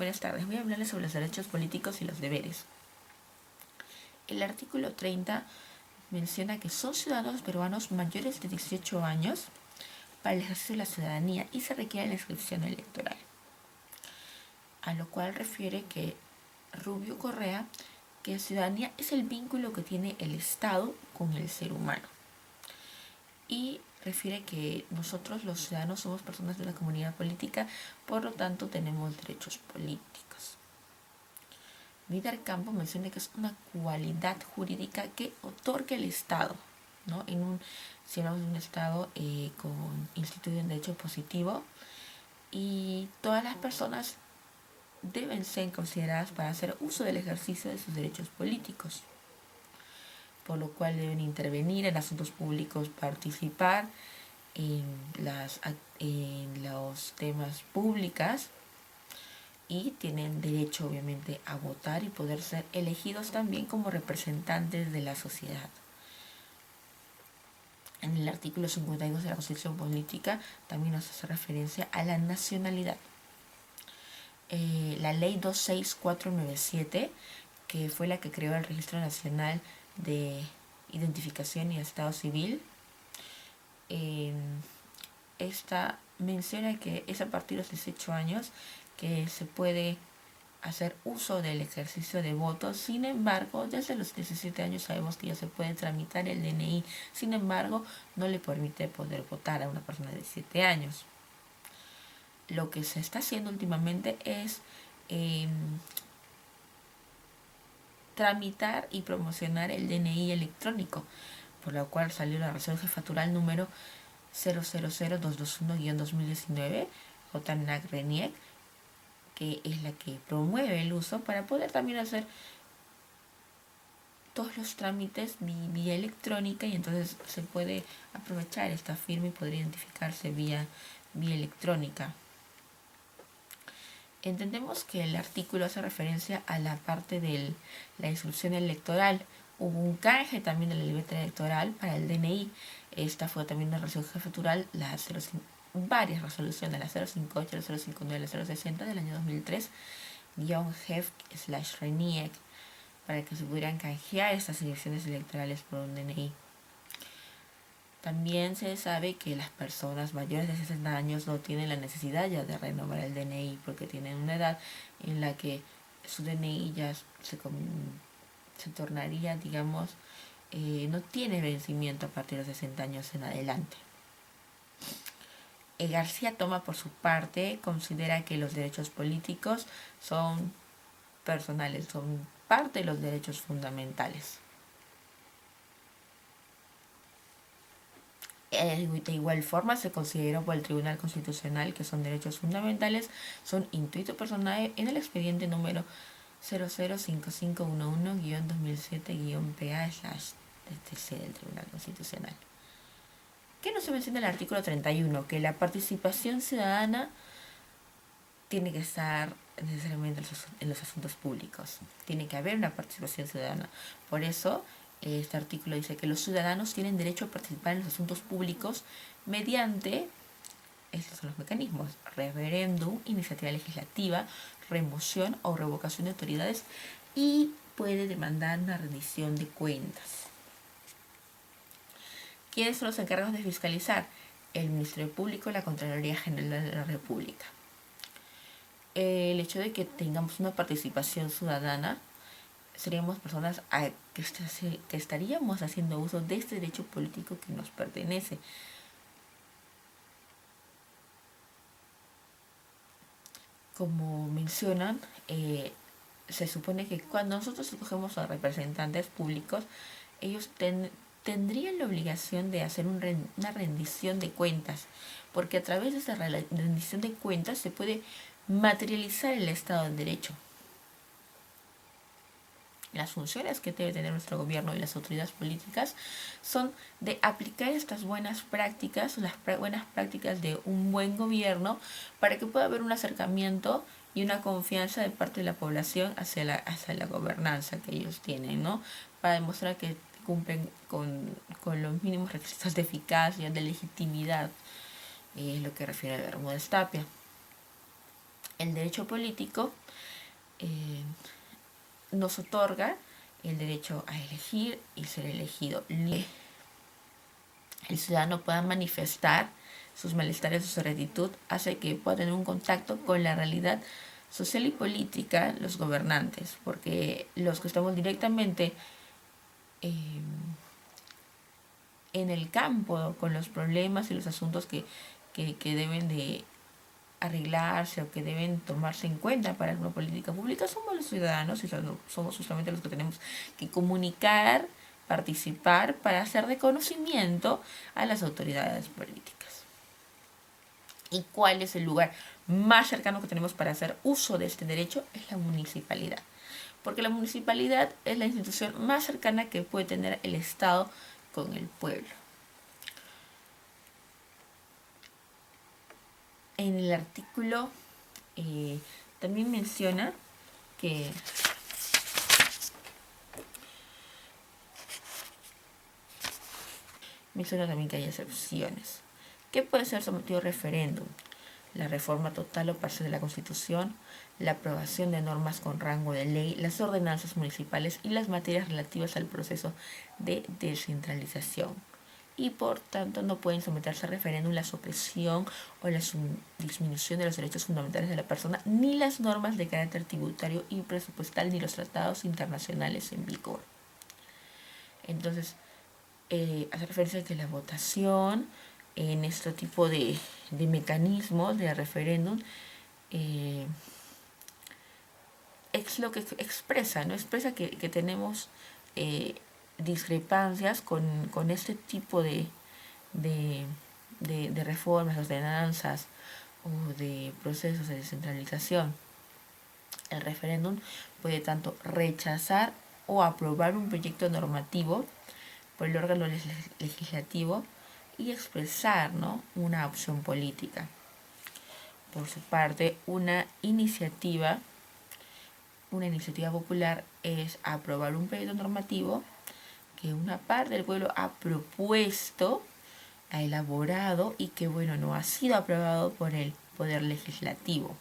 Buenas tardes. Voy a hablarles sobre los derechos políticos y los deberes. El artículo 30 menciona que son ciudadanos peruanos mayores de 18 años para el ejercicio de la ciudadanía y se requiere la inscripción electoral. A lo cual refiere que Rubio Correa, que ciudadanía es el vínculo que tiene el Estado con el ser humano. Y refiere que nosotros los ciudadanos somos personas de una comunidad política, por lo tanto tenemos derechos políticos. Vidal Campo menciona que es una cualidad jurídica que otorga el Estado, ¿no? Si hablamos de un Estado instituido en derecho positivo, y todas las personas deben ser consideradas para hacer uso del ejercicio de sus derechos políticos, por lo cual deben intervenir en asuntos públicos, participar en los temas públicos, y tienen derecho obviamente a votar y poder ser elegidos también como representantes de la sociedad. En el artículo 52 de la Constitución Política también nos hace referencia a la nacionalidad. La ley 26497, que fue la que creó el Registro Nacional de Identificación y Estado Civil, esta menciona que es a partir de los 18 años que se puede hacer uso del ejercicio de voto. Sin embargo, desde los 17 años sabemos que ya se puede tramitar el DNI. Sin embargo, no le permite poder votar a una persona de 17 años. Lo que se está haciendo últimamente es tramitar y promocionar el DNI electrónico, por lo cual salió la resolución jefatural número 000221-2019, JNAC RENIEC, que es la que promueve el uso para poder también hacer todos los trámites vía electrónica, y entonces se puede aprovechar esta firma y poder identificarse vía electrónica. Entendemos que el artículo hace referencia a la parte de la instrucción electoral. Hubo un canje también de la libreta electoral para el DNI. Esta fue también una resolución jefatural, varias resoluciones, la 058, la 059, la 060 del año 2003, _HEF/RENIEC, para que se pudieran canjear estas elecciones electorales por un DNI. También se sabe que las personas mayores de 60 años no tienen la necesidad ya de renovar el DNI, porque tienen una edad en la que su DNI ya se tornaría, digamos, no tiene vencimiento a partir de 60 años en adelante. García Toma, por su parte, considera que los derechos políticos son personales, son parte de los derechos fundamentales. De igual forma, se consideró por el Tribunal Constitucional que son derechos fundamentales, son intuito personal en el expediente número 005511-2007-PA/TC del Tribunal Constitucional. ¿Qué no se menciona en el artículo 31? Que la participación ciudadana tiene que estar necesariamente en los asuntos públicos. Tiene que haber una participación ciudadana. Por eso, este artículo dice que los ciudadanos tienen derecho a participar en los asuntos públicos mediante, estos son los mecanismos: referéndum, iniciativa legislativa, remoción o revocación de autoridades, y puede demandar una rendición de cuentas. ¿Quiénes son los encargados de fiscalizar? El Ministerio Público, la Contraloría General de la República. El hecho de que tengamos una participación ciudadana, seríamos personas que estaríamos haciendo uso de este derecho político que nos pertenece. Como mencionan, se supone que cuando nosotros escogemos a representantes públicos, ellos tendrían la obligación de hacer una rendición de cuentas, porque a través de esa rendición de cuentas se puede materializar el Estado de Derecho. Las funciones que debe tener nuestro gobierno y las autoridades políticas son de aplicar estas buenas prácticas, las buenas prácticas de un buen gobierno, para que pueda haber un acercamiento y una confianza de parte de la población hacia la gobernanza que ellos tienen, ¿no? Para demostrar que cumplen con los mínimos requisitos de eficacia, de legitimidad, es lo que refiere a Bermúdez Tapia. El derecho político nos otorga el derecho a elegir y ser elegido. El ciudadano pueda manifestar sus malestares o su gratitud hace que pueda tener un contacto con la realidad social y política, los gobernantes, porque los que estamos directamente en el campo con los problemas y los asuntos que deben de arreglarse o que deben tomarse en cuenta para alguna política pública somos los ciudadanos y somos justamente los que tenemos que comunicar, participar para hacer de conocimiento a las autoridades políticas. ¿Y cuál es el lugar más cercano que tenemos para hacer uso de este derecho? Es la municipalidad. Porque la municipalidad es la institución más cercana que puede tener el Estado con el pueblo. En el artículo también menciona que también que hay excepciones. ¿Qué puede ser sometido a referéndum? La reforma total o parcial de la Constitución, la aprobación de normas con rango de ley, las ordenanzas municipales y las materias relativas al proceso de descentralización. Y por tanto no pueden someterse a referéndum la supresión o la disminución de los derechos fundamentales de la persona, ni las normas de carácter tributario y presupuestal, ni los tratados internacionales en vigor. Entonces, hace referencia a que la votación en este tipo de mecanismos de referéndum es lo que expresa, ¿no? Expresa que tenemos discrepancias con este tipo de reformas, ordenanzas o de procesos de descentralización. El referéndum puede tanto rechazar o aprobar un proyecto normativo por el órgano legislativo y expresar, ¿no?, una opción política. Por su parte, una iniciativa popular es aprobar un proyecto normativo que una parte del pueblo ha propuesto, ha elaborado y que, bueno, no ha sido aprobado por el Poder Legislativo.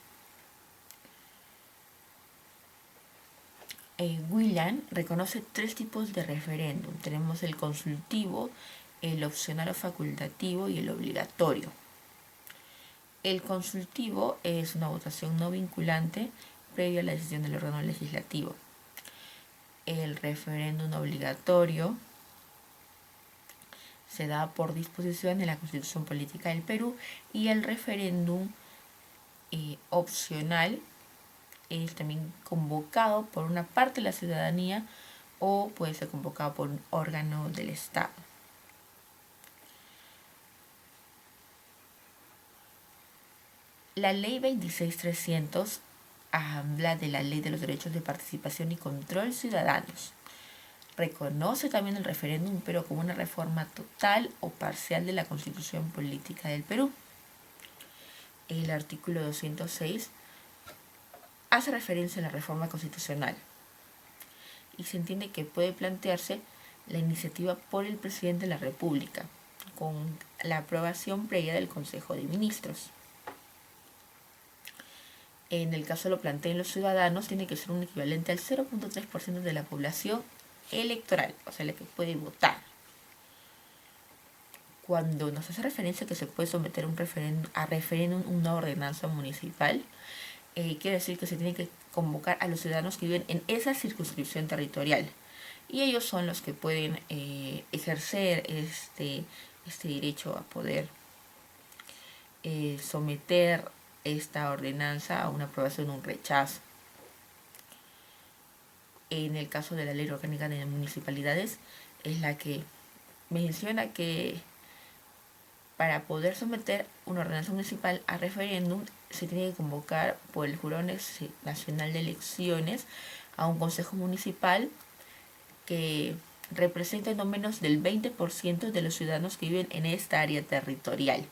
Wieland reconoce 3 tipos de referéndum. Tenemos el consultivo, el opcional o facultativo y el obligatorio. El consultivo es una votación no vinculante previa a la decisión del órgano legislativo. El referéndum obligatorio se da por disposición de la Constitución Política del Perú y el referéndum opcional es también convocado por una parte de la ciudadanía o puede ser convocado por un órgano del Estado. La Ley 26.300 habla de la Ley de los Derechos de Participación y Control Ciudadanos. Reconoce también el referéndum, pero como una reforma total o parcial de la Constitución Política del Perú. El artículo 206 hace referencia a la reforma constitucional y se entiende que puede plantearse la iniciativa por el presidente de la República con la aprobación previa del Consejo de Ministros. En el caso lo planteen los ciudadanos, tiene que ser un equivalente al 0.3% de la población electoral, o sea, la que puede votar. Cuando nos hace referencia a que se puede someter a referéndum una ordenanza municipal, quiere decir que se tiene que convocar a los ciudadanos que viven en esa circunscripción territorial. Y ellos son los que pueden ejercer este derecho a poder someter esta ordenanza a una aprobación o un rechazo. En el caso de la Ley Orgánica de Municipalidades, es la que menciona que para poder someter una ordenanza municipal a referéndum se tiene que convocar por el Jurado Nacional de Elecciones a un consejo municipal que represente no menos del 20% de los ciudadanos que viven en esta área territorial.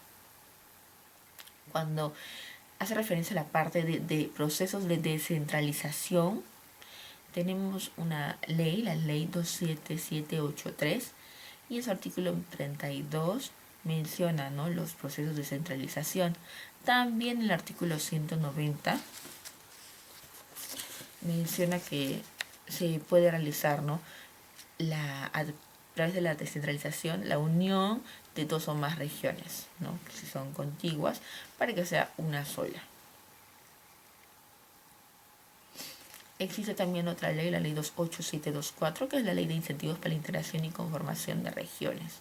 Cuando hace referencia a la parte de procesos de descentralización, tenemos una ley, la ley 27783, y en su artículo 32 menciona, ¿no?, los procesos de centralización. También el artículo 190 menciona que se puede realizar, ¿no?, a través de la descentralización, la unión de dos o más regiones, ¿no?, si son contiguas, para que sea una sola. Existe también otra ley, la ley 28724, que es la ley de incentivos para la integración y conformación de regiones.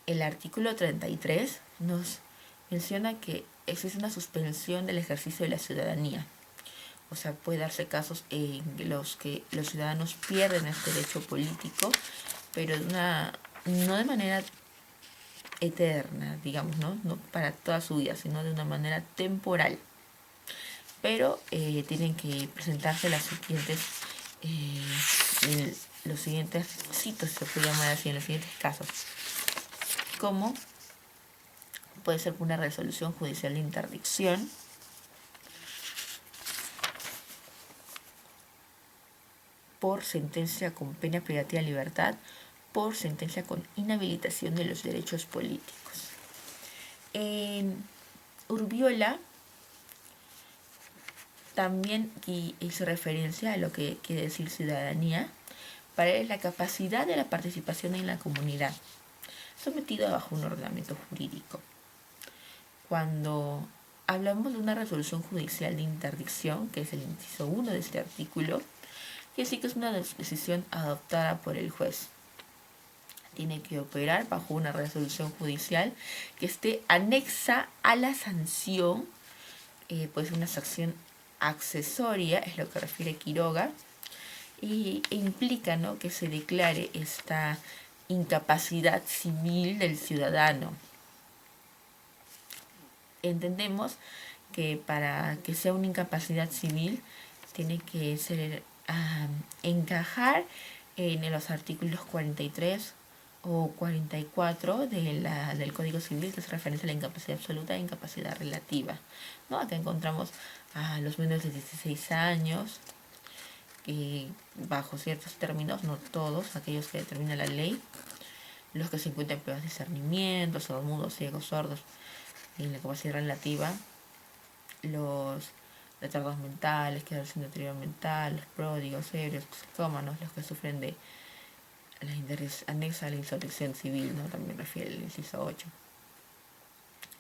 El artículo 33 nos menciona que existe una suspensión del ejercicio de la ciudadanía. O sea, puede darse casos en los que los ciudadanos pierden este derecho político, pero no de manera eterna, digamos, ¿no? No para toda su vida, sino de una manera temporal. Pero tienen que presentarse los siguientes citos, se puede llamar así, en los siguientes casos. Como puede ser una resolución judicial de interdicción, por sentencia con pena privativa de libertad, por sentencia con inhabilitación de los derechos políticos. En Urbiola también hizo referencia a lo que quiere decir ciudadanía. Para él, la capacidad de la participación en la comunidad, sometida bajo un ordenamiento jurídico. Cuando hablamos de una resolución judicial de interdicción, que es el inciso 1 de este artículo, quiere decir que es una decisión adoptada por el juez. Tiene que operar bajo una resolución judicial que esté anexa a la sanción, pues una sanción accesoria, es lo que refiere Quiroga, e implica, ¿no?, que se declare esta incapacidad civil del ciudadano. Entendemos que para que sea una incapacidad civil tiene que encajar en los artículos 43 o 44 del Código Civil, que se refiere a la incapacidad absoluta e incapacidad relativa, ¿no? Acá encontramos a los menores de 16 años, bajo ciertos términos, no todos, aquellos que determina la ley, los que se encuentran en pruebas de discernimiento, sordomudos, ciegos, sordos, en la capacidad relativa, los retardos mentales, que sin deterioro mental, los pródigos, ebrios, toxicómanos, los que sufren de la anexa a la insurrección civil, ¿no?, también refiere el inciso 8.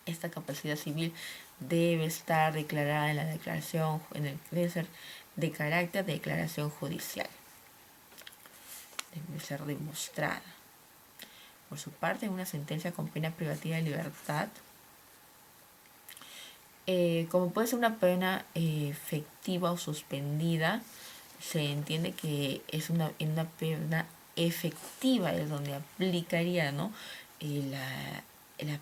Esta capacidad civil debe estar declarada en la declaración, debe ser de carácter de declaración judicial. Debe ser demostrada. Por su parte, una sentencia con pena privativa de libertad, como puede ser una pena efectiva o suspendida, se entiende que es una pena efectiva, es donde aplicaría, ¿no?, la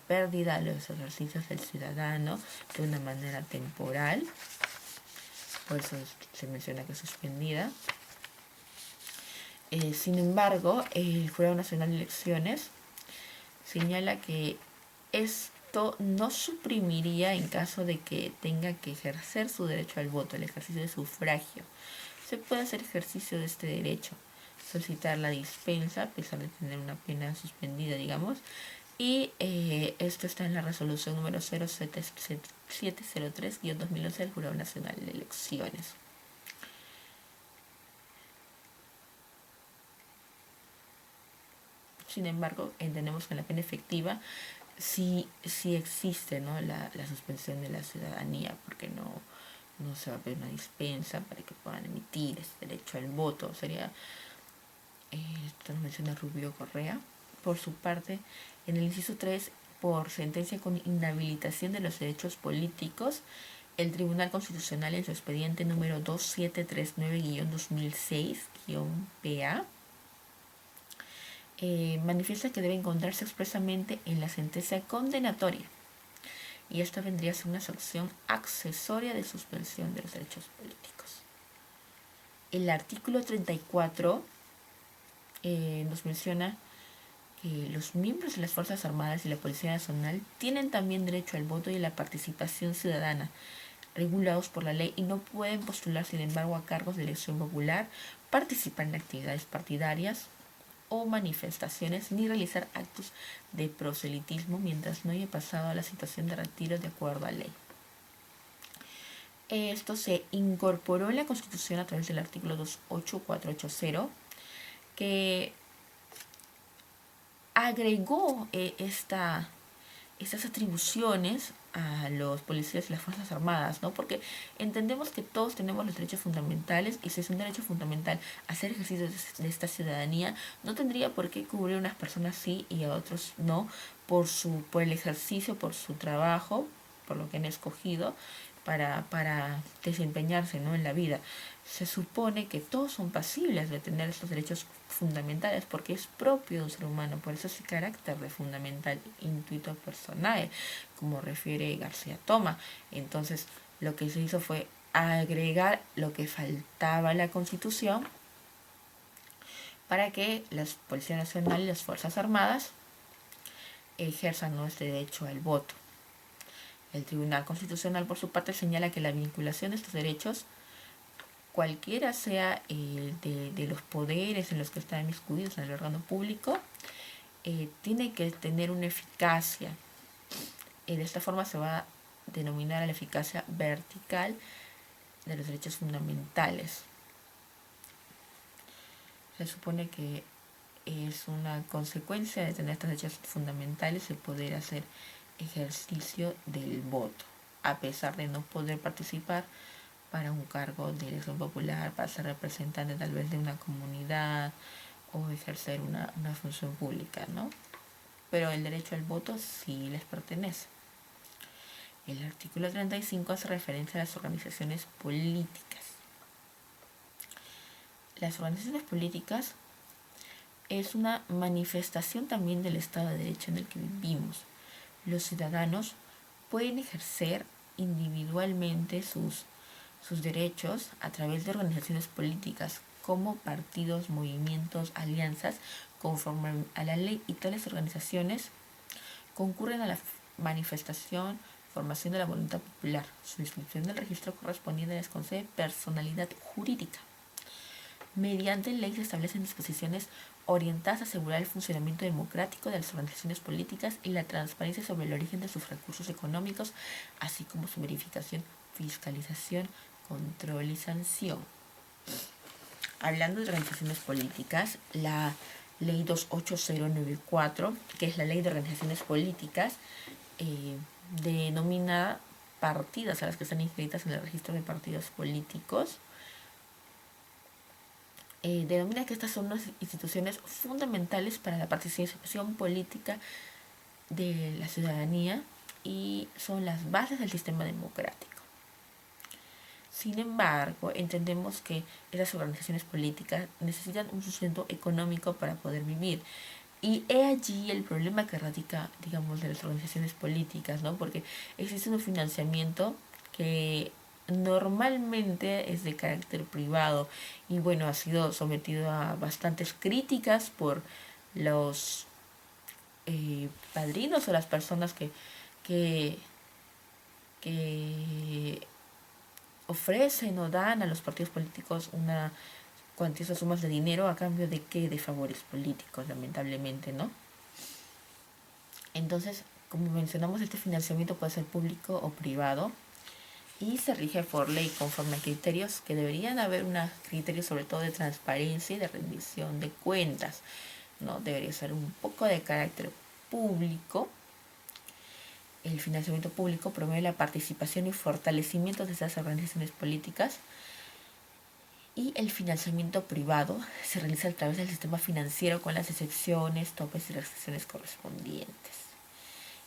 pérdida de los ejercicios del ciudadano de una manera temporal. Por eso se menciona que es suspendida. Sin embargo, el Jurado Nacional de Elecciones señala que esto no suprimiría en caso de que tenga que ejercer su derecho al voto, el ejercicio de sufragio. Se puede hacer ejercicio de este derecho, solicitar la dispensa a pesar de tener una pena suspendida, digamos, y esto está en la resolución número 0703-2011 del Jurado Nacional de Elecciones. Sin embargo, entendemos que en la pena efectiva sí existe, ¿no?, la suspensión de la ciudadanía, porque no se va a pedir una dispensa para que puedan emitir este derecho al voto. Sería, esto nos menciona Rubio Correa. Por su parte, en el inciso 3, por sentencia con inhabilitación de los derechos políticos, el Tribunal Constitucional en su expediente número 2739-2006-PA manifiesta que debe encontrarse expresamente en la sentencia condenatoria, y esta vendría a ser una sanción accesoria de suspensión de los derechos políticos. El artículo 34 nos menciona que los miembros de las Fuerzas Armadas y la Policía Nacional tienen también derecho al voto y a la participación ciudadana, regulados por la ley, y no pueden postular, sin embargo, a cargos de elección popular, participar en actividades partidarias o manifestaciones ni realizar actos de proselitismo mientras no haya pasado a la situación de retiro de acuerdo a ley. Esto se incorporó en la Constitución a través del artículo 28480, que agregó estas atribuciones a los policías y las Fuerzas Armadas, ¿no? Porque entendemos que todos tenemos los derechos fundamentales, y si es un derecho fundamental hacer ejercicio de esta ciudadanía, no tendría por qué cubrir a unas personas sí y a otros no, por el ejercicio, por su trabajo, por lo que han escogido para desempeñarse, ¿no?, en la vida. Se supone que todos son pasibles de tener estos derechos fundamentales porque es propio de un ser humano, por eso ese carácter de fundamental, intuito personal, como refiere García Toma. Entonces, lo que se hizo fue agregar lo que faltaba a la Constitución para que la Policía Nacional y las Fuerzas Armadas ejerzan, ¿no?, este derecho al voto. El Tribunal Constitucional, por su parte, señala que la vinculación de estos derechos, cualquiera sea de los poderes en los que están inmiscuidos en el órgano público, tiene que tener una eficacia. De esta forma se va a denominar a la eficacia vertical de los derechos fundamentales. Se supone que es una consecuencia de tener estos derechos fundamentales el poder hacer ejercicio del voto, a pesar de no poder participar para un cargo de elección popular, para ser representante tal vez de una comunidad o ejercer una función pública, ¿no? Pero el derecho al voto sí les pertenece. El artículo 35 hace referencia a las organizaciones políticas. Las organizaciones políticas es una manifestación también del Estado de Derecho en el que vivimos. Los ciudadanos pueden ejercer individualmente sus derechos a través de organizaciones políticas como partidos, movimientos, alianzas, conforme a la ley, y tales organizaciones concurren a la manifestación, formación de la voluntad popular. Su inscripción del registro correspondiente les concede personalidad jurídica. Mediante ley se establecen disposiciones orientadas a asegurar el funcionamiento democrático de las organizaciones políticas y la transparencia sobre el origen de sus recursos económicos, así como su verificación, fiscalización, control y sanción. Hablando de organizaciones políticas, la ley 28094, que es la ley de organizaciones políticas, denomina partidas a las que están inscritas en el registro de partidos políticos. Denomina que estas son unas instituciones fundamentales para la participación política de la ciudadanía y son las bases del sistema democrático. Sin embargo, entendemos que esas organizaciones políticas necesitan un sustento económico para poder vivir. Y he allí el problema que radica, digamos, de las organizaciones políticas, ¿no? Porque existe un financiamiento que normalmente es de carácter privado y bueno, ha sido sometido a bastantes críticas por los padrinos o las personas que ofrecen o dan a los partidos políticos una cuantiosas sumas de dinero a cambio de qué, de favores políticos, lamentablemente, ¿no? Entonces, como mencionamos, este financiamiento puede ser público o privado y se rige por ley conforme a criterios que deberían haber, criterios sobre todo de transparencia y de rendición de cuentas, ¿no? Debería ser un poco de carácter público. El financiamiento público promueve la participación y fortalecimiento de esas organizaciones políticas, y el financiamiento privado se realiza a través del sistema financiero con las excepciones, topes y restricciones correspondientes.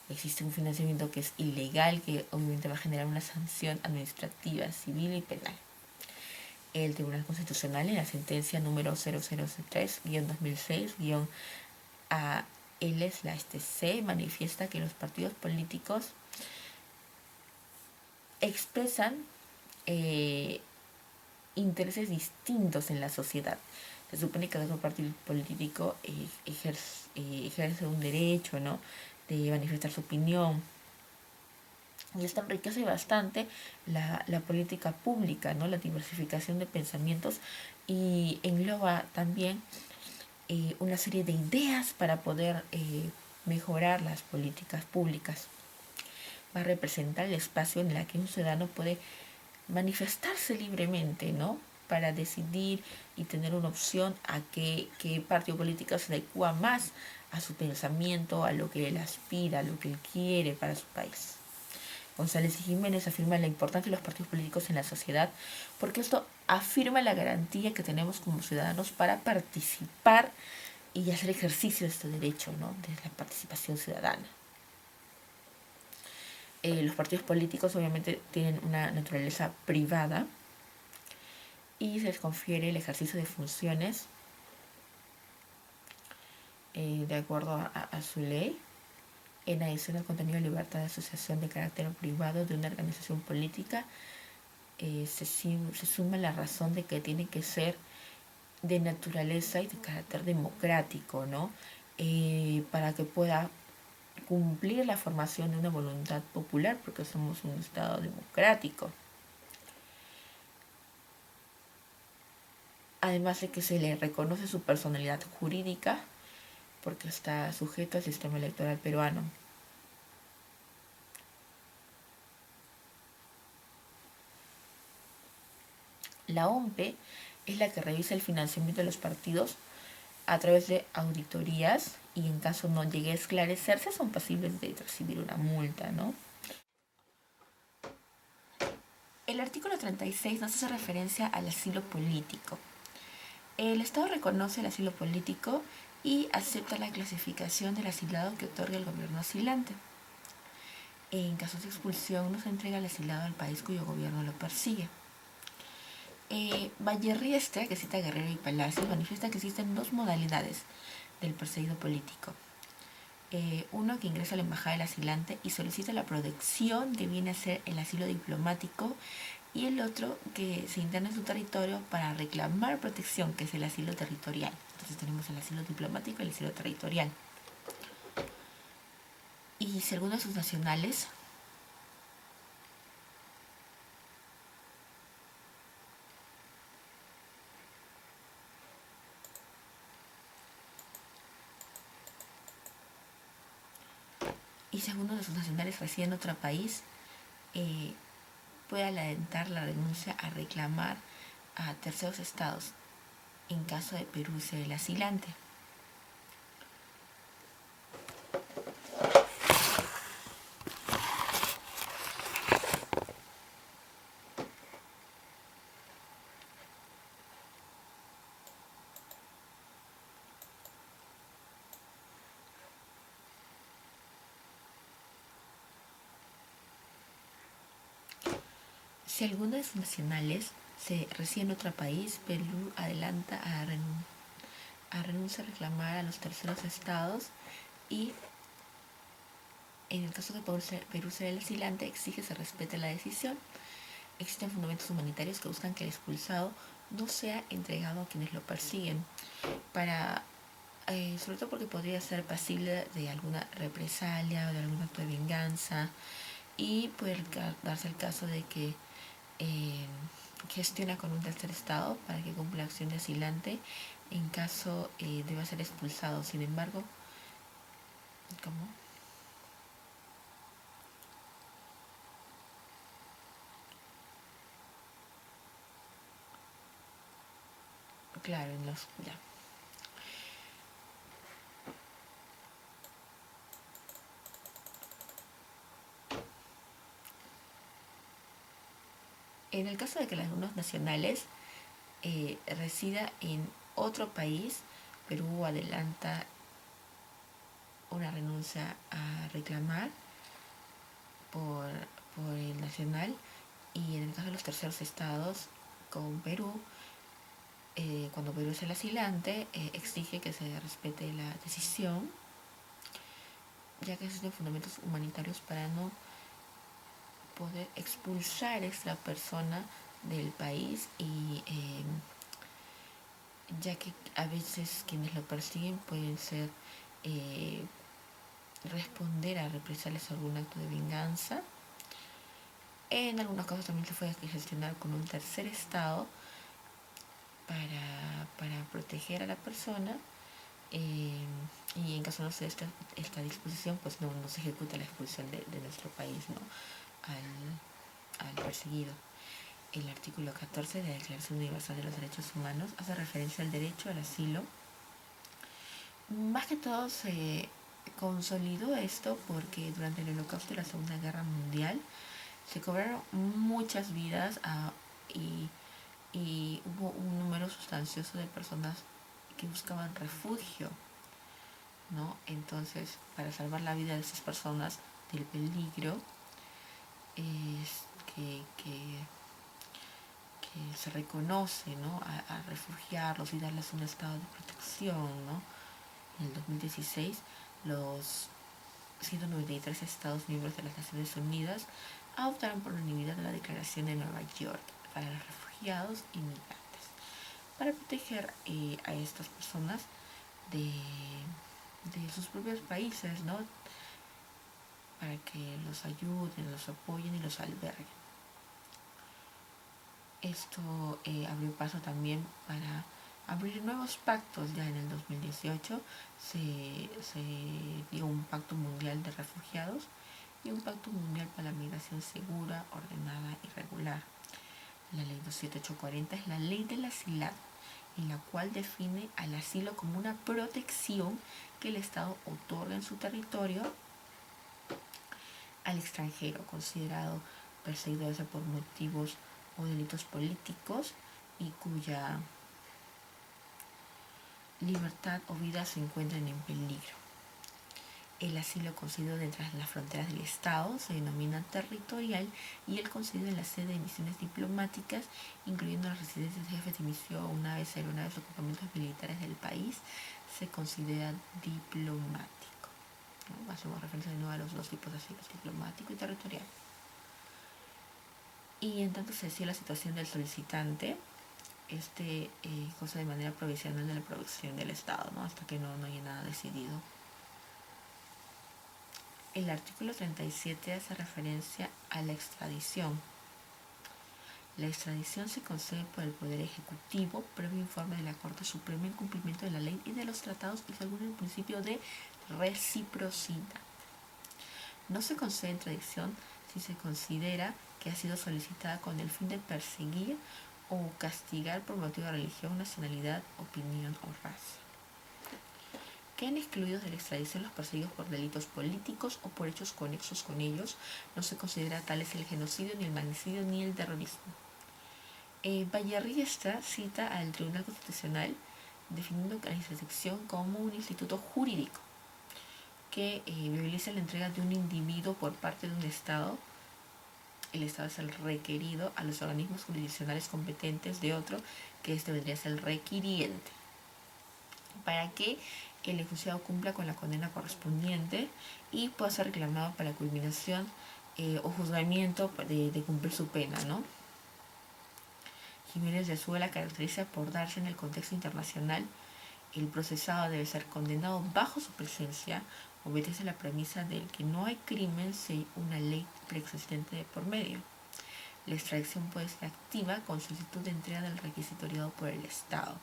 Existe un financiamiento que es ilegal, que obviamente va a generar una sanción administrativa, civil y penal. El Tribunal Constitucional, en la sentencia número 0003-2006-AL/C, manifiesta que los partidos políticos expresan intereses distintos en la sociedad. Se supone que cada partido político ejerce un derecho, ¿no?, de manifestar su opinión. Y esto enriquece bastante la política pública, ¿no?, la diversificación de pensamientos, y engloba también una serie de ideas para poder mejorar las políticas públicas. Va a representar el espacio en el que un ciudadano puede manifestarse libremente, ¿no? Para decidir y tener una opción a qué partido político se adecua más a su pensamiento, a lo que él aspira, a lo que él quiere para su país. González y Jiménez afirma la importancia de los partidos políticos en la sociedad porque esto afirma la garantía que tenemos como ciudadanos para participar y hacer ejercicio de este derecho, ¿no? De la participación ciudadana. Los partidos políticos obviamente tienen una naturaleza privada y se les confiere el ejercicio de funciones de acuerdo a su ley, en adición al contenido de libertad de asociación de carácter privado de una organización política. Se suma la razón de que tiene que ser de naturaleza y de carácter democrático, ¿no? Para que pueda cumplir la formación de una voluntad popular, porque somos un Estado democrático. Además de que se le reconoce su personalidad jurídica, porque está sujeto al sistema electoral peruano. La OMPE es la que revisa el financiamiento de los partidos a través de auditorías y en caso no llegue a esclarecerse son pasibles de recibir una multa, ¿no? El artículo 36 nos hace referencia al asilo político. El Estado reconoce el asilo político y acepta la clasificación del asilado que otorga el gobierno asilante. En caso de expulsión, no se entrega el asilado al país cuyo gobierno lo persigue. Vallerriestra, que cita Guerrero y Palacios, manifiesta que existen dos modalidades del perseguido político. Uno que ingresa a la embajada del asilante y solicita la protección que viene a ser el asilo diplomático, y el otro que se interna en su territorio para reclamar protección, que es el asilo territorial. Entonces tenemos el asilo diplomático y el asilo territorial. Y si alguno de sus nacionales reside en otro país, puede alentar la renuncia a reclamar a terceros estados en caso de Perú ser el asilante. Si alguno de sus nacionales se reside en otro país, Perú adelanta a renuncia a reclamar a los terceros estados, y en el caso de Perú ser el asilante, exige se respete la decisión. Existen fundamentos humanitarios que buscan que el expulsado no sea entregado a quienes lo persiguen, sobre todo porque podría ser pasible de alguna represalia o de algún acto de venganza, y puede darse el caso de que gestiona con un tercer estado para que cumpla la acción de asilante en caso deba ser expulsado. Sin embargo, ¿cómo? Claro, ya. En el caso de que algunos nacionales resida en otro país, Perú adelanta una renuncia a reclamar por el nacional, y en el caso de los terceros estados con Perú, cuando Perú es el asilante, exige que se respete la decisión, ya que existen fundamentos humanitarios para no poder expulsar a esta persona del país, y ya que a veces quienes lo persiguen pueden ser responder a represalias o algún acto de venganza. En algunos casos también se puede gestionar con un tercer estado para proteger a la persona, y en caso no se dé esta disposición, pues no se ejecuta la expulsión de nuestro país, ¿no? al perseguido. El artículo 14 de la Declaración Universal de los Derechos Humanos hace referencia al derecho al asilo. Más que todo se consolidó esto porque durante el Holocausto y la Segunda Guerra Mundial se cobraron muchas vidas y hubo un número sustancioso de personas que buscaban refugio, ¿no? Entonces, para salvar la vida de esas personas del peligro, es que se reconoce, ¿no? a refugiarlos y darles un estado de protección, ¿no? En el 2016, los 193 Estados miembros de las Naciones Unidas adoptaron por unanimidad la Declaración de Nueva York para los refugiados y migrantes, para proteger a estas personas de sus propios países, ¿no? Para que los ayuden, los apoyen y los alberguen. Esto abrió paso también para abrir nuevos pactos. Ya en el 2018 se dio un pacto mundial de refugiados y un pacto mundial para la migración segura, ordenada y regular. La ley 27840 es la ley del asilado, en la cual define al asilo como una protección que el Estado otorga en su territorio al extranjero considerado perseguido por motivos o delitos políticos y cuya libertad o vida se encuentran en peligro. El asilo concedido dentro de las fronteras del Estado se denomina territorial y el concedido en la sede de misiones diplomáticas, incluyendo las residencias de jefes de misión, naves, aeronaves o campamentos militares del país, se considera diplomático, ¿no? Hacemos referencia de nuevo a los dos tipos de asilo, diplomático y territorial. Y en tanto se decía la situación del solicitante, cosa de manera provisional de la producción del Estado, ¿no? Hasta que no haya nada decidido. El artículo 37 hace referencia a la extradición. La extradición se concede por el Poder Ejecutivo previo informe de la Corte Suprema en cumplimiento de la ley y de los tratados y según el principio de reciprocidad. No se concede extradición si se considera que ha sido solicitada con el fin de perseguir o castigar por motivo de religión, nacionalidad, opinión o raza. Quedan excluidos de la extradición los perseguidos por delitos políticos o por hechos conexos con ellos. No se considera tales el genocidio, ni el magnicidio, ni el terrorismo. Vallarriestra cita al Tribunal Constitucional definiendo la extradición como un instituto jurídico que viabiliza la entrega de un individuo por parte de un Estado. El Estado es el requerido a los organismos jurisdiccionales competentes de otro, que este vendría a ser el requiriente, para que el enjuiciado cumpla con la condena correspondiente y pueda ser reclamado para la culminación o juzgamiento de cumplir su pena, ¿no? Jiménez de Azúa la caracteriza por darse en el contexto internacional. El procesado debe ser condenado bajo su presencia, obedece la premisa de que no hay crimen si hay una ley preexistente de por medio. La extradición puede ser activa con solicitud de entrega del requisito otorgado por el Estado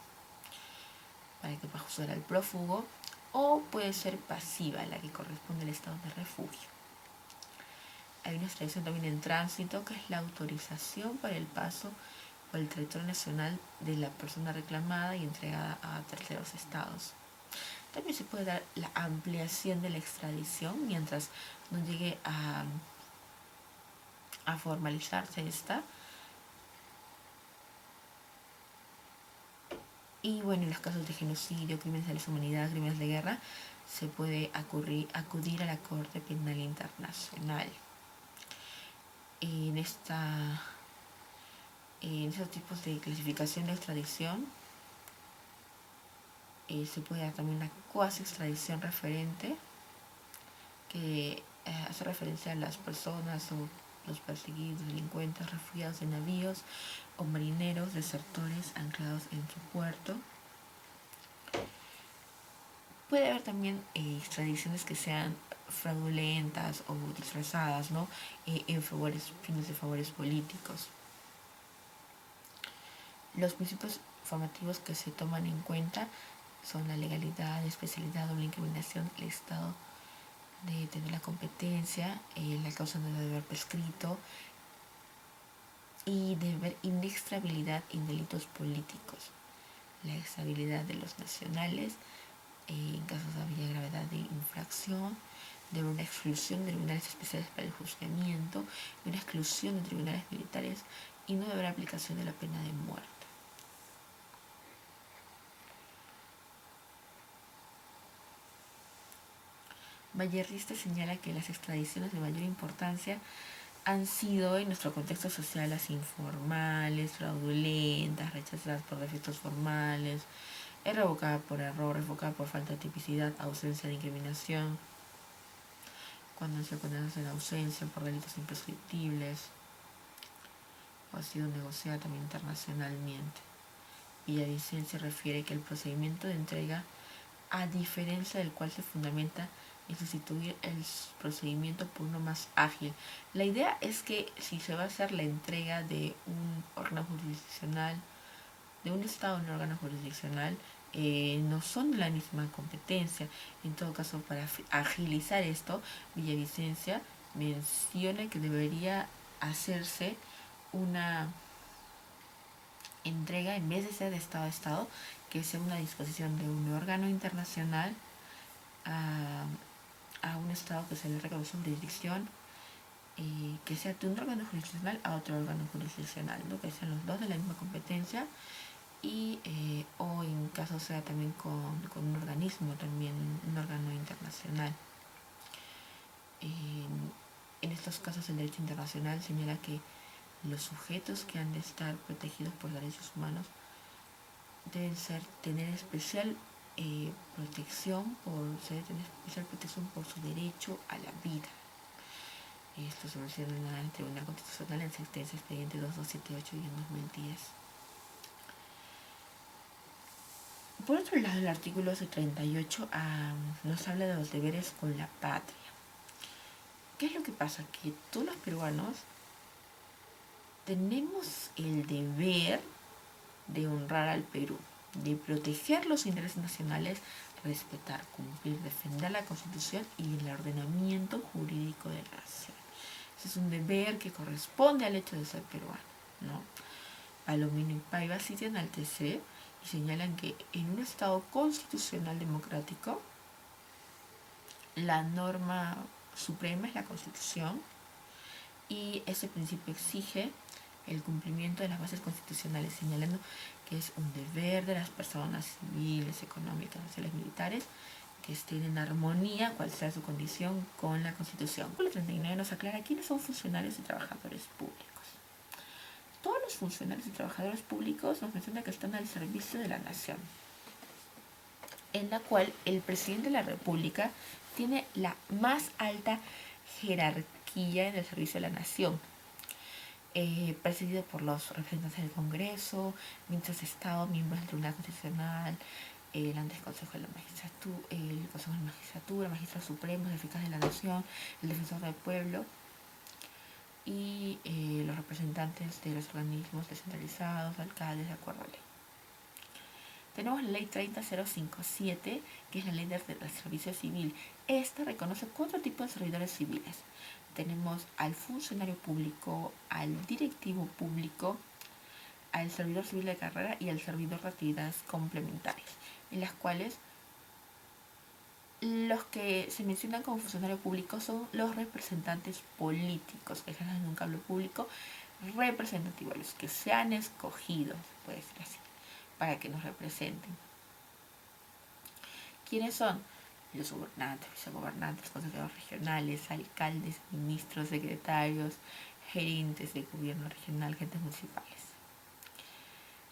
para que pueda juzgar al prófugo, o puede ser pasiva, la que corresponde al estado de refugio. Hay una extradición también en tránsito, que es la autorización para el paso por el territorio nacional de la persona reclamada y entregada a terceros estados. También se puede dar la ampliación de la extradición mientras no llegue a formalizarse esta. Y bueno, en los casos de genocidio, crímenes de lesa humanidad, crímenes de guerra, se puede acudir a la Corte Penal Internacional. En esos tipos de clasificación de extradición se puede dar también una cuasi extradición referente, que hace referencia a las personas o los perseguidos, delincuentes, refugiados de navíos o marineros, desertores anclados en su puerto. Puede haber también extradiciones que sean fraudulentas o disfrazadas, ¿no? En fines de favores políticos. Los principios formativos que se toman en cuenta son la legalidad, la especialidad o la incriminación, el estado de tener la competencia, la causa no debe haber prescrito y de haber inextrabilidad en delitos políticos, la estabilidad de los nacionales en casos de había gravedad de infracción, de una exclusión de tribunales especiales para el juzgamiento, de una exclusión de tribunales militares y no debe haber aplicación de la pena de muerte. Vallerrista señala que las extradiciones de mayor importancia han sido en nuestro contexto social las informales, fraudulentas, rechazadas por defectos formales, revocada por error, revocada por falta de tipicidad, ausencia de incriminación, cuando han sido condenadas en ausencia por delitos imprescriptibles, o ha sido negociada también internacionalmente. Villavicencio refiere que el procedimiento de entrega, a diferencia del cual se fundamenta en sustituir el procedimiento por uno más ágil. La idea es que si se va a hacer la entrega de un órgano jurisdiccional, de un Estado en un órgano jurisdiccional, no son de la misma competencia. En todo caso, para agilizar esto, Villavicencio menciona que debería hacerse una entrega, en vez de ser de Estado a Estado, que sea una disposición de un órgano internacional a un Estado que se le reconoce jurisdicción, que sea de un órgano jurisdiccional a otro órgano jurisdiccional, ¿no? Que sean los dos de la misma competencia y o en caso sea también con un organismo, también un órgano internacional. En estos casos el derecho internacional señala que los sujetos que han de estar protegidos por derechos humanos deben tener especial protección por su derecho a la vida. Esto se menciona en el Tribunal Constitucional en sentencia expediente 2278 y en 2010. Por otro lado, el artículo 38 nos habla de los deberes con la patria. ¿Qué es lo que pasa? Que todos los peruanos tenemos el deber de honrar al Perú, de proteger los intereses nacionales, respetar, cumplir, defender la Constitución y el ordenamiento jurídico de la nación. Ese es un deber que corresponde al hecho de ser peruano, ¿no? Palomino y Paiva citan al TC y señalan que en un Estado constitucional democrático la norma suprema es la Constitución y ese principio exige el cumplimiento de las bases constitucionales, señalando que es un deber de las personas civiles, económicas, sociales, militares, que estén en armonía, cual sea su condición, con la Constitución. Artículo 39 nos aclara quiénes son funcionarios y trabajadores públicos. Todos los funcionarios y trabajadores públicos nos menciona que están al servicio de la nación, en la cual el presidente de la República tiene la más alta jerarquía en el servicio de la nación, presidido por los representantes del Congreso, ministros de Estado, miembros del Tribunal Constitucional, el antes Consejo de la Magistratura, el Consejo de la Magistratura, magistrados supremos, el fiscal de la Nación, el defensor del pueblo y los representantes de los organismos descentralizados, alcaldes, de acuerdo a ley. Tenemos la ley 30057, que es la ley del servicio civil. Esta reconoce 4 tipos de servidores civiles. Tenemos al funcionario público, al directivo público, al servidor civil de carrera y al servidor de actividades complementarias, en las cuales los que se mencionan como funcionario público son los representantes políticos que ejercen un cargo público representativo, los que se han escogido, se puede decir así, para que nos representen. ¿Quiénes son? Los gobernantes, vicegobernantes, consejeros regionales, alcaldes, ministros, secretarios, gerentes de gobierno regional, agentes municipales.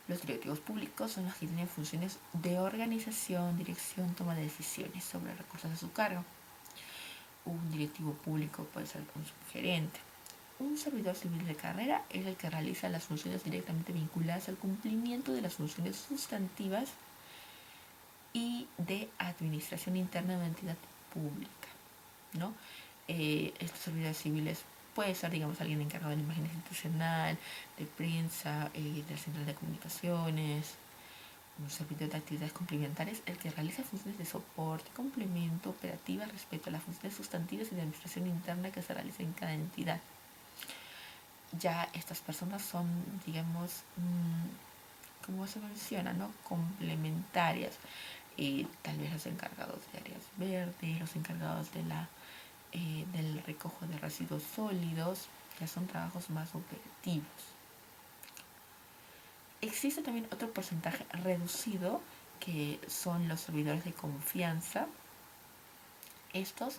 Los directivos públicos son los que tienen funciones de organización, dirección, toma de decisiones sobre recursos a su cargo. Un directivo público puede ser un subgerente. Un servidor civil de carrera es el que realiza las funciones directamente vinculadas al cumplimiento de las funciones sustantivas y de administración interna de una entidad pública, ¿no? Estos servidores civiles puede ser, digamos, alguien encargado de la imagen institucional, de prensa, de la central de comunicaciones, un servidor de actividades complementarias, el que realiza funciones de soporte, complemento, operativa respecto a las funciones sustantivas y de administración interna que se realizan en cada entidad. Ya estas personas son, digamos, como se menciona, ¿no? Complementarias. Tal vez los encargados de áreas verdes, los encargados de del recojo de residuos sólidos, que son trabajos más operativos. Existe también otro porcentaje reducido que son los servidores de confianza. Estos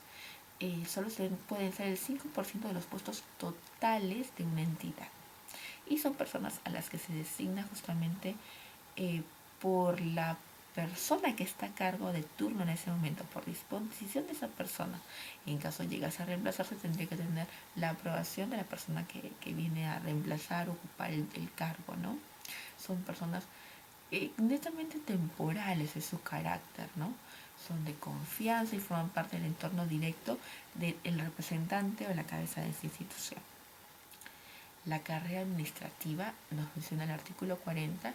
solo pueden ser el 5% de los puestos totales de una entidad. Y son personas a las que se designa justamente por la persona que está a cargo de turno en ese momento, por disposición de esa persona. En caso llegase a reemplazarse, tendría que tener la aprobación de la persona que viene a reemplazar o ocupar el cargo, ¿no? Son personas netamente temporales, es su carácter, ¿no? Son de confianza y forman parte del entorno directo del representante o la cabeza de esa institución. La carrera administrativa, nos menciona el artículo 40,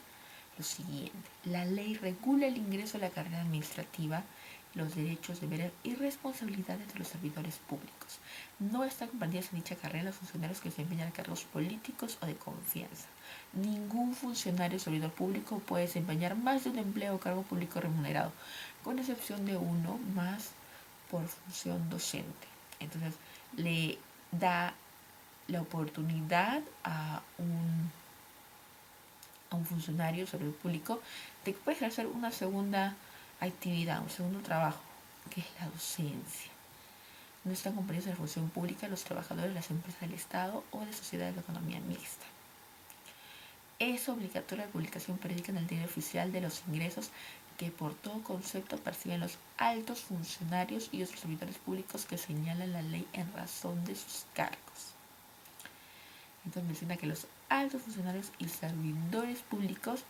lo siguiente. La ley regula el ingreso a la carrera administrativa, los derechos, deberes y responsabilidades de los servidores públicos. No están comprendidos en dicha carrera los funcionarios que desempeñan cargos políticos o de confianza. Ningún funcionario o servidor público puede desempeñar más de un empleo o cargo público remunerado, con excepción de uno más por función docente. Entonces, le da la oportunidad a un funcionario o servidor público de que puede ejercer una segunda actividad, un segundo trabajo, que es la docencia. No están comprendidos en la función pública los trabajadores de las empresas del Estado o de sociedades de economía mixta. Es obligatoria la publicación periódica en el diario oficial de los ingresos que por todo concepto perciben los altos funcionarios y otros servidores públicos que señalan la ley en razón de sus cargos. Entonces menciona que los altos funcionarios y servidores públicos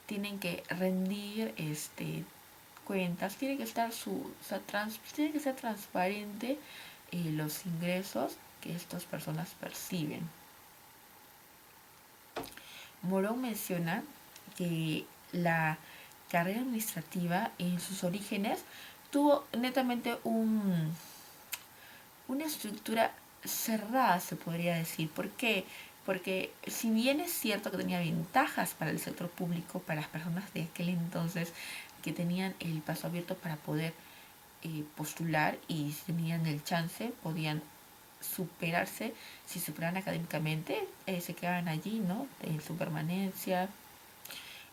tienen que rendir cuentas, tiene que ser transparente los ingresos que estas personas perciben. Morón menciona que la carrera administrativa en sus orígenes tuvo netamente una estructura cerrada, se podría decir. ¿Por qué? Porque si bien es cierto que tenía ventajas para el sector público, para las personas de aquel entonces que tenían el paso abierto para poder postular y si tenían el chance, podían superarse, si superaban académicamente, se quedaban allí, ¿no? En su permanencia.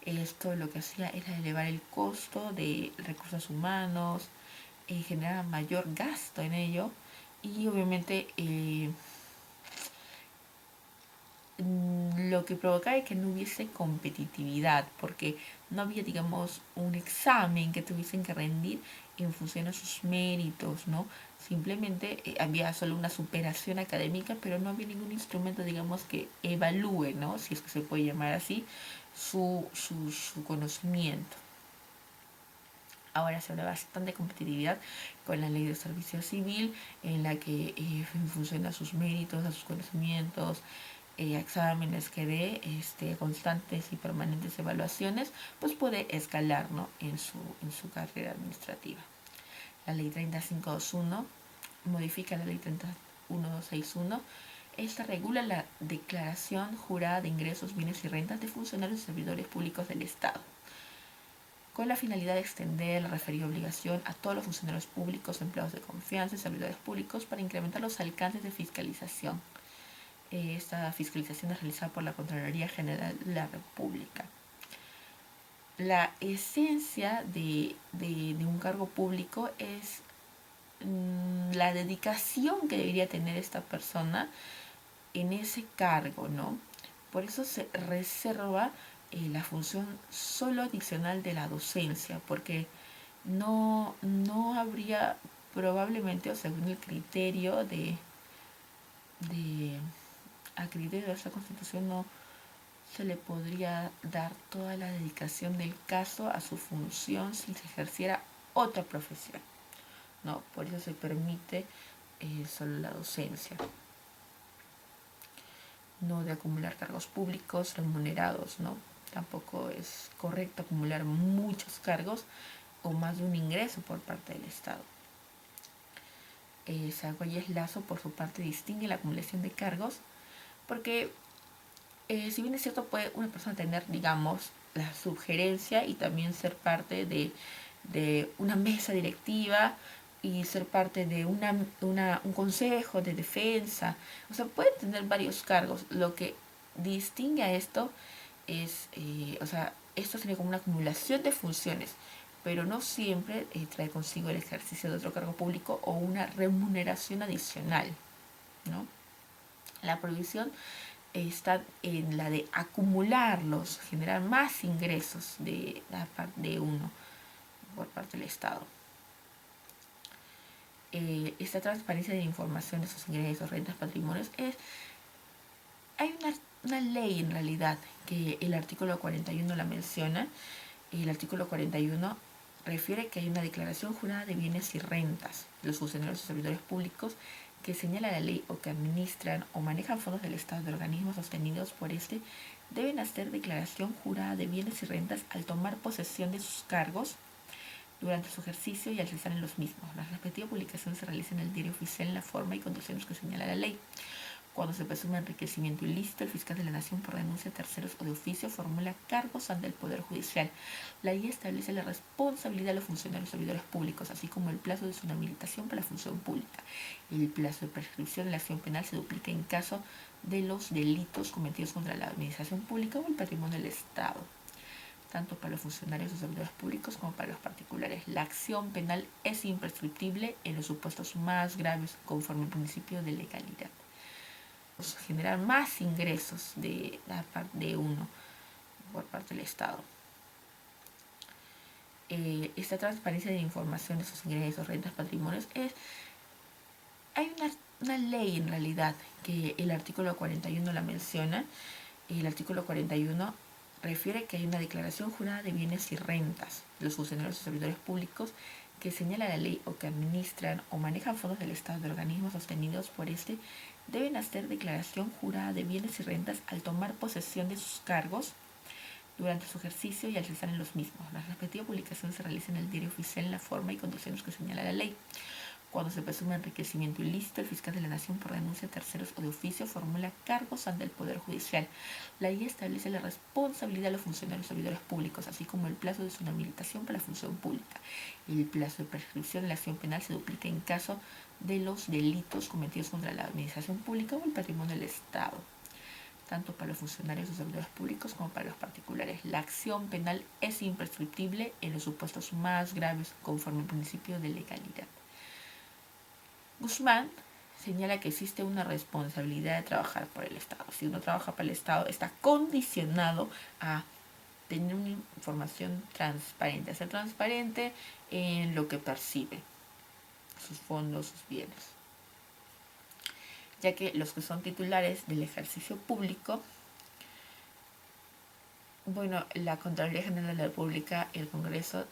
Esto lo que hacía era elevar el costo de recursos humanos, generar mayor gasto en ello y obviamente lo que provocaba es que no hubiese competitividad, porque no había, digamos, un examen que tuviesen que rendir en función a sus méritos, ¿no? Simplemente había solo una superación académica, pero no había ningún instrumento, digamos, que evalúe, ¿no? Si es que se puede llamar así, su conocimiento. Ahora se habla bastante de competitividad con la ley de servicio civil, en la que en función a sus méritos, a sus conocimientos, exámenes que dé, constantes y permanentes evaluaciones, pues puede escalar, ¿no? en su carrera administrativa. La ley 3521 modifica la ley 31261. Esta regula la declaración jurada de ingresos, bienes y rentas de funcionarios y servidores públicos del Estado, con la finalidad de extender la referida obligación a todos los funcionarios públicos, empleados de confianza y servidores públicos para incrementar los alcances de fiscalización. Esta fiscalización es realizada por la Contraloría General de la República. La esencia de un cargo público es la dedicación que debería tener esta persona en ese cargo, ¿no? Por eso se reserva la función solo adicional de la docencia, porque no habría probablemente, o según el criterio a criterio de esta constitución, no se le podría dar toda la dedicación del caso a su función si se ejerciera otra profesión, ¿no? Por eso se permite solo la docencia, no de acumular cargos públicos remunerados, ¿no? tampoco es correcto acumular muchos cargos o más de un ingreso por parte del Estado. Argüelles Lazo, por su parte, distingue la acumulación de cargos porque, si bien es cierto, puede una persona tener, digamos, la sugerencia y también ser parte de una mesa directiva y ser parte de un consejo de defensa. O sea, puede tener varios cargos. Lo que distingue a esto es, esto sería como una acumulación de funciones, pero no siempre trae consigo el ejercicio de otro cargo público o una remuneración adicional, ¿no? La prohibición está en la de acumularlos, generar más ingresos de uno por parte del Estado. Esta transparencia de información de sus ingresos, rentas, patrimonios, hay una ley en realidad que el artículo 41 la menciona. El artículo 41 refiere que hay una declaración jurada de bienes y rentas de los funcionarios y servidores públicos que señala la ley o que administran o manejan fondos del Estado de organismos sostenidos por este, deben hacer declaración jurada de bienes y rentas al tomar posesión de sus cargos durante su ejercicio y al cesar en los mismos. La respectiva publicación se realiza en el diario oficial en la forma y condiciones que señala la ley. Cuando se presume enriquecimiento ilícito, el fiscal de la Nación, por denuncia a terceros o de oficio, formula cargos ante el Poder Judicial. La ley establece la responsabilidad de los funcionarios y servidores públicos, así como el plazo de su inhabilitación para la función pública. El plazo de prescripción de la acción penal se duplica en caso de los delitos cometidos contra la administración pública o el patrimonio del Estado, tanto para los funcionarios o servidores públicos como para los particulares. La acción penal es imprescriptible en los supuestos más graves, conforme al principio de legalidad. Generar más ingresos de uno por parte del Estado. Esta transparencia de información de sus ingresos, rentas, patrimonios, hay una ley en realidad que el artículo 41 la menciona. El artículo 41 refiere que hay una declaración jurada de bienes y rentas de los funcionarios y servidores públicos que señala la ley o que administran o manejan fondos del Estado de organismos sostenidos por este, deben hacer declaración jurada de bienes y rentas al tomar posesión de sus cargos durante su ejercicio y al cesar en los mismos. La respectiva publicación se realiza en el diario oficial en la forma y condiciones que señala la ley. Cuando se presume enriquecimiento ilícito, el fiscal de la Nación, por denuncia a terceros o de oficio, formula cargos ante el Poder Judicial. La ley establece la responsabilidad de los funcionarios y servidores públicos, así como el plazo de su inhabilitación para la función pública. El plazo de prescripción de la acción penal se duplica en caso de los delitos cometidos contra la administración pública o el patrimonio del Estado, tanto para los funcionarios o servidores públicos como para los particulares. La acción penal es imprescriptible en los supuestos más graves, conforme al principio de legalidad. Guzmán señala que existe una responsabilidad de trabajar por el Estado. Si uno trabaja para el Estado, está condicionado a tener una información transparente, a ser transparente en lo que percibe, sus fondos, sus bienes. Ya que los que son titulares del ejercicio público, la Contraloría General de la República y el Congreso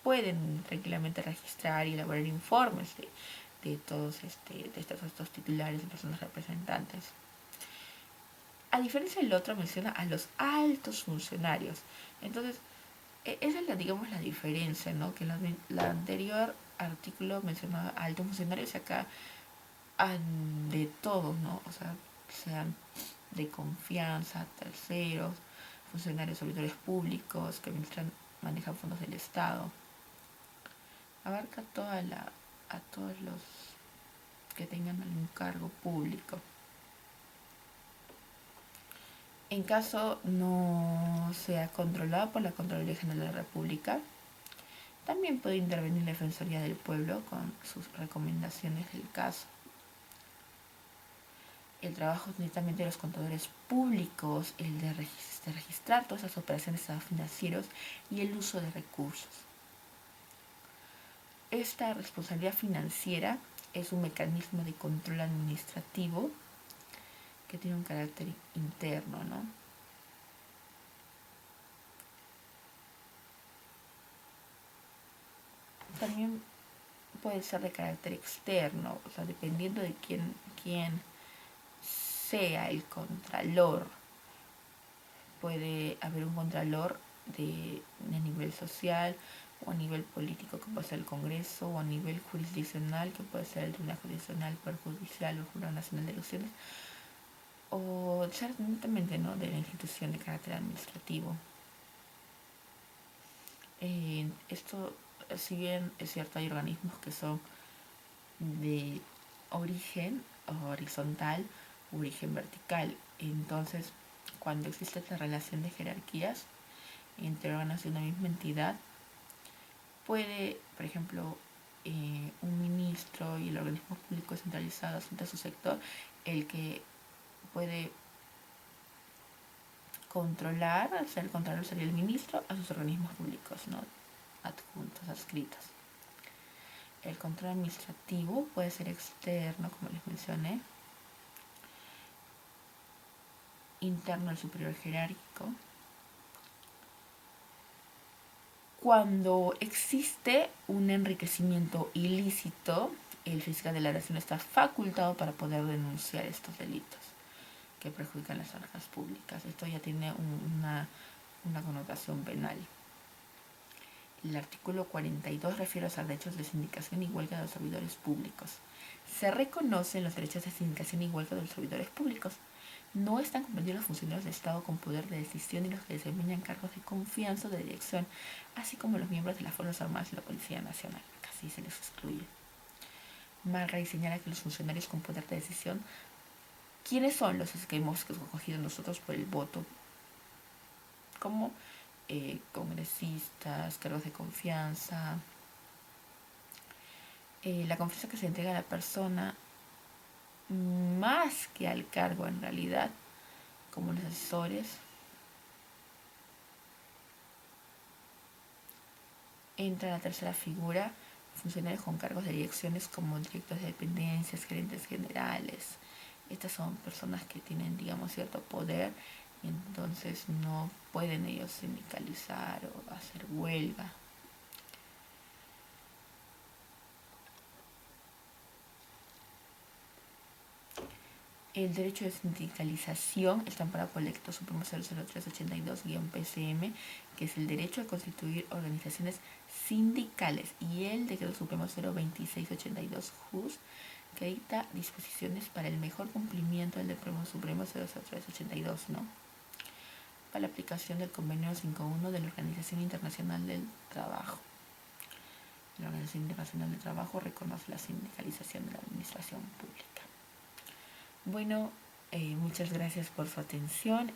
pueden tranquilamente registrar y elaborar informes de todos estos titulares y personas representantes. A diferencia del otro, menciona a los altos funcionarios. Entonces, esa es la diferencia, ¿no? Que en la anterior artículo mencionaba a altos funcionarios y acá de todos, ¿no? O sea, sean de confianza, terceros, funcionarios, servidores públicos que manejan fondos del Estado. Abarca a todos los que tengan algún cargo público. En caso no sea controlado por la Contraloría General de la República, también puede intervenir la Defensoría del Pueblo con sus recomendaciones del caso. El trabajo netamente de los contadores públicos, el de registrar todas las operaciones de estados financieros y el uso de recursos. Esta responsabilidad financiera es un mecanismo de control administrativo que tiene un carácter interno, ¿no? También puede ser de carácter externo, o sea, dependiendo de quién sea el contralor. puede haber un contralor a nivel social o a nivel político, que puede ser el Congreso, o a nivel jurisdiccional, que puede ser el Tribunal Jurisdiccional, Poder Judicial o Jurado Nacional de Elecciones, o certamente, ¿no?, de la institución de carácter administrativo. Esto, si bien es cierto, hay organismos que son de origen horizontal, origen vertical. Entonces, cuando existe esta relación de jerarquías entre órganos de una misma entidad, puede, por ejemplo, un ministro y el organismo público centralizado ante su sector, el que puede controlar, al ser el controlador sería el ministro, a sus organismos públicos, ¿no?, adjuntos, adscritos. El control administrativo puede ser externo, como les mencioné, interno al superior jerárquico. Cuando existe un enriquecimiento ilícito, el fiscal de la nación está facultado para poder denunciar estos delitos que perjudican las arcas públicas. Esto ya tiene una connotación penal. El artículo 42 refiere a los derechos de sindicación y huelga de los servidores públicos. Se reconocen los derechos de sindicación y huelga de los servidores públicos. No están comprendidos los funcionarios de Estado con poder de decisión y los que desempeñan cargos de confianza o de dirección, así como los miembros de las Fuerzas Armadas y la Policía Nacional. Casi se les excluye. Marray señala que los funcionarios con poder de decisión, ¿quiénes son los que hemos escogido nosotros por el voto? Como congresistas, cargos de confianza. La confianza que se entrega a la persona, más que al cargo en realidad, como los asesores. Entra la tercera figura, funcionarios con cargos de direcciones como directores de dependencias, gerentes generales. Estas son personas que tienen, digamos, cierto poder y entonces no pueden ellos sindicalizar o hacer huelga. El derecho de sindicalización está amparado por el Decreto Supremo 00382-PCM, que es el derecho a constituir organizaciones sindicales, y el Decreto Supremo 02682-JUS, que dicta disposiciones para el mejor cumplimiento del Decreto Supremo 00382, ¿no?, para la aplicación del Convenio 51 de la Organización Internacional del Trabajo. La Organización Internacional del Trabajo reconoce la sindicalización de la administración pública. Bueno, muchas gracias por su atención.